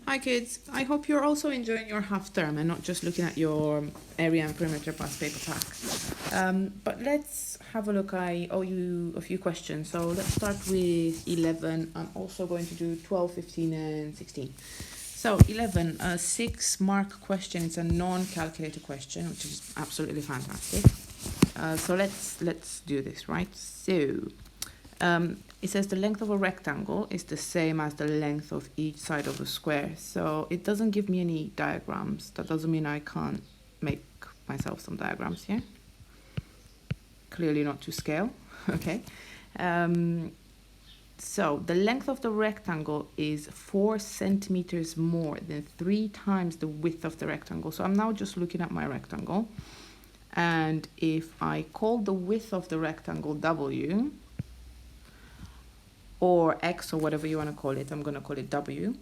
Hi kids, I hope you're also enjoying your half term and not just looking at your area and perimeter past paper pack. But let's have a look. I owe you a few questions. So let's start with 11. I'm also going to do 12, 15 and 16. So 11, a 6-mark question. It's a non-calculator question, which is absolutely fantastic. So let's do this, right? So it says the length of a rectangle is the same as the length of each side of a square. So it doesn't give me any diagrams. That doesn't mean I can't make myself some diagrams here. Clearly not to scale, okay? So the length of the rectangle is 4 centimeters more than 3 times the width of the rectangle. So I'm now just looking at my rectangle. And if I call the width of the rectangle W, or X, or whatever you want to call it, I'm going to call it W,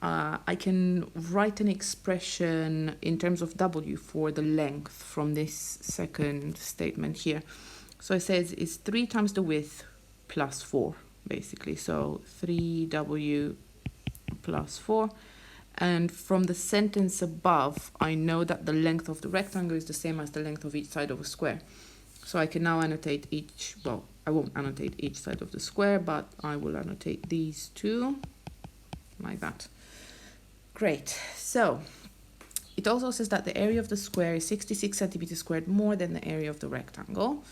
I can write an expression in terms of W for the length from this second statement here. So it says it's 3 times the width plus 4, basically. So 3W plus 4. And from the sentence above, I know that the length of the rectangle is the same as the length of each side of a square. So I can now annotate each, well, I won't annotate each side of the square, but I will annotate these two, like that. Great. So it also says that the area of the square is 66 centimeters squared more than the area of the rectangle.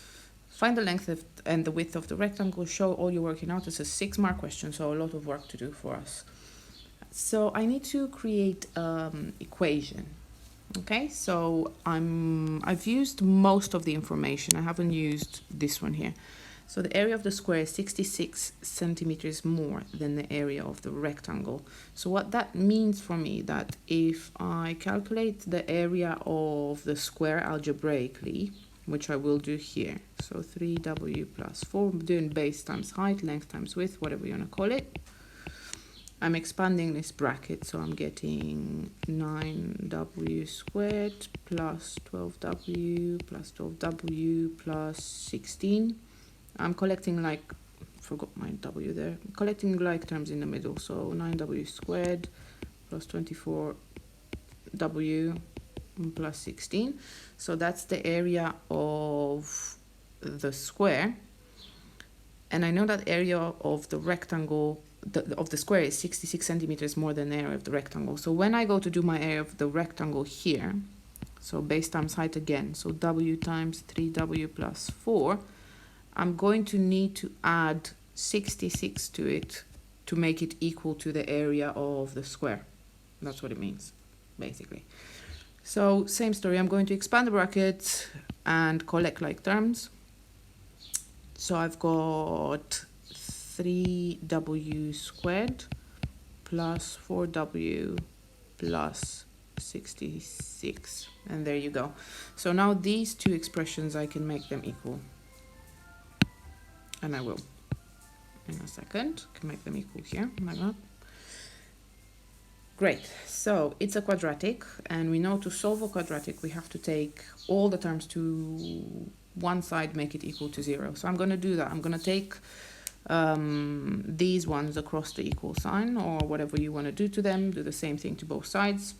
Find the length and the width of the rectangle. Show all you're working out. It's a 6-mark question, so a lot of work to do for us. So I need to create equation. Okay, so I've used most of the information. I haven't used this one here. So the area of the square is 66 centimeters more than the area of the rectangle. So what that means for me, that if I calculate the area of the square algebraically, which I will do here, so 3W plus 4, I'm doing base times height, length times width, whatever you want to call it. I'm expanding this bracket, so I'm getting 9W squared plus 12W plus 12W plus 16. I'm collecting like, forgot my W there, collecting like terms in the middle, so 9W squared plus 24W plus 16. So that's the area of the square. And I know that area of the rectangle, of the square, is 66 centimeters more than the area of the rectangle. So when I go to do my area of the rectangle here, so base times height again, so W times 3W plus 4, I'm going to need to add 66 to it to make it equal to the area of the square. That's what it means, basically. So same story, I'm going to expand the bracket and collect like terms. So I've got 3W squared plus 4W plus 66. And there you go. So now these two expressions, I can make them equal. And I will. In a second, I can make them equal here, like that. Great. So it's a quadratic. And we know to solve a quadratic, we have to take all the terms to one side, make it equal to 0. So I'm going to do that. I'm going to take these ones across the equal sign, or whatever you want to do to them. Do the same thing to both sides.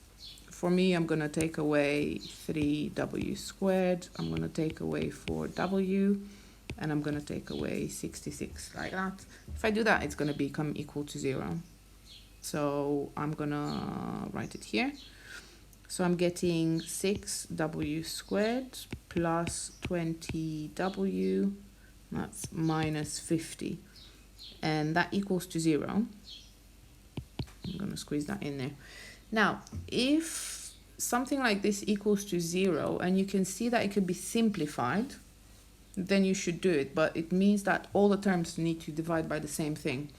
For me, I'm going to take away 3W squared. I'm going to take away 4W. And I'm going to take away 66, like that. If I do that, it's going to become equal to 0. So I'm going to write it here. So I'm getting 6W squared plus 20W, that's minus 50. And that equals to 0. I'm going to squeeze that in there. Now, if something like this equals to 0, and you can see that it could be simplified, then you should do it. But it means that all the terms need to divide by the same thing.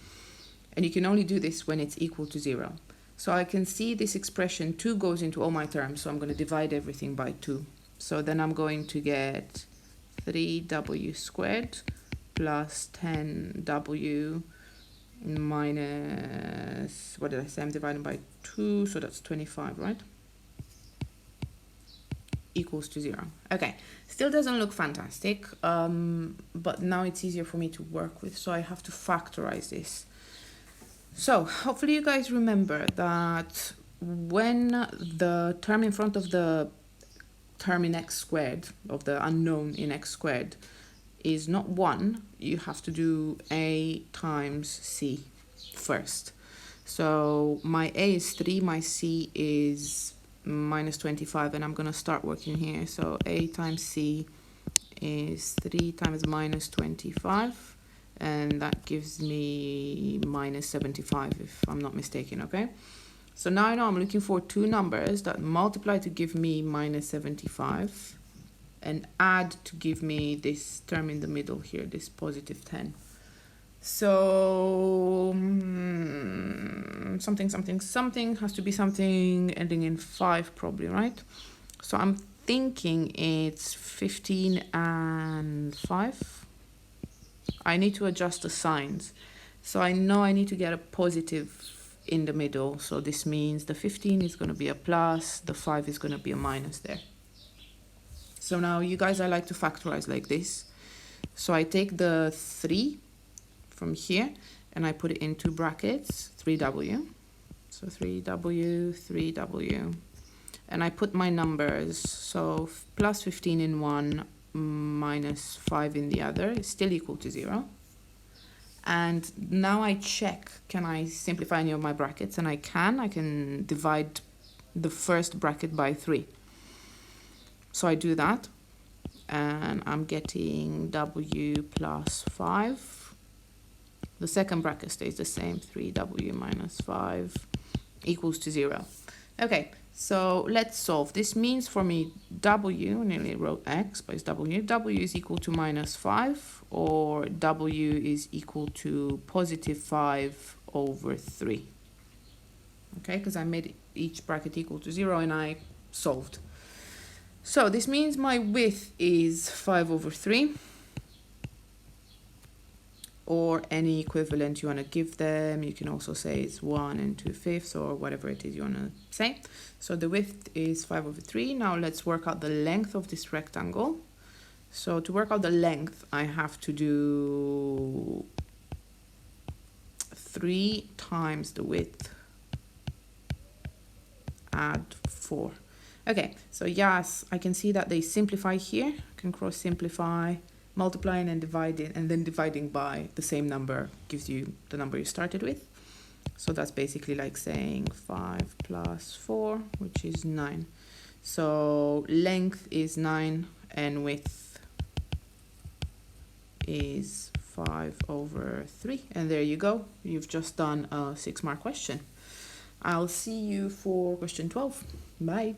And you can only do this when it's equal to 0. So I can see this expression, 2 goes into all my terms, so I'm going to divide everything by 2. So then I'm going to get 3W squared plus 10W minus, what did I say, I'm dividing by 2, so that's 25, right? Equals to 0. Okay, still doesn't look fantastic, but now it's easier for me to work with, so I have to factorize this. So hopefully you guys remember that when the term in front of the term in x squared, of the unknown in x squared, is not 1, you have to do a times c first. So my a is 3, my c is minus 25, and I'm going to start working here. So a times c is 3 times minus 25, and that gives me minus 75 if I'm not mistaken, okay? So now I know I'm looking for two numbers that multiply to give me minus 75 and add to give me this term in the middle here, this positive 10. So something has to be something ending in 5 probably, right? So I'm thinking it's 15 and 5. I need to adjust the signs. So I know I need to get a positive in the middle. So this means the 15 is going to be a plus, the 5 is going to be a minus there. So now you guys, I like to factorize like this. So I take the 3 from here and I put it into brackets, 3w. So 3w, 3w. And I put my numbers, so plus 15 in one, minus 5 in the other is still equal to 0. And now I check, can I simplify any of my brackets? And I can divide the first bracket by 3. So I do that, and I'm getting w plus 5. The second bracket stays the same, 3w minus 5 equals to 0. Okay, so let's solve. This means for me w, nearly wrote x, but it's w is equal to minus 5, or w is equal to positive 5 over 3. Okay, because I made each bracket equal to 0 and I solved. So this means my width is 5 over 3, or any equivalent you want to give them. You can also say it's 1 and 2/5 or whatever it is you want to say. So the width is 5 over 3. Now let's work out the length of this rectangle. So to work out the length, I have to do 3 times the width, add 4. Okay, so yes, I can see that they simplify here. I can cross simplify, multiplying and dividing, and then dividing by the same number gives you the number you started with. So that's basically like saying 5 plus 4, which is 9. So length is 9 and width is 5 over 3. And there you go. You've just done a 6-mark question. I'll see you for question 12. Bye.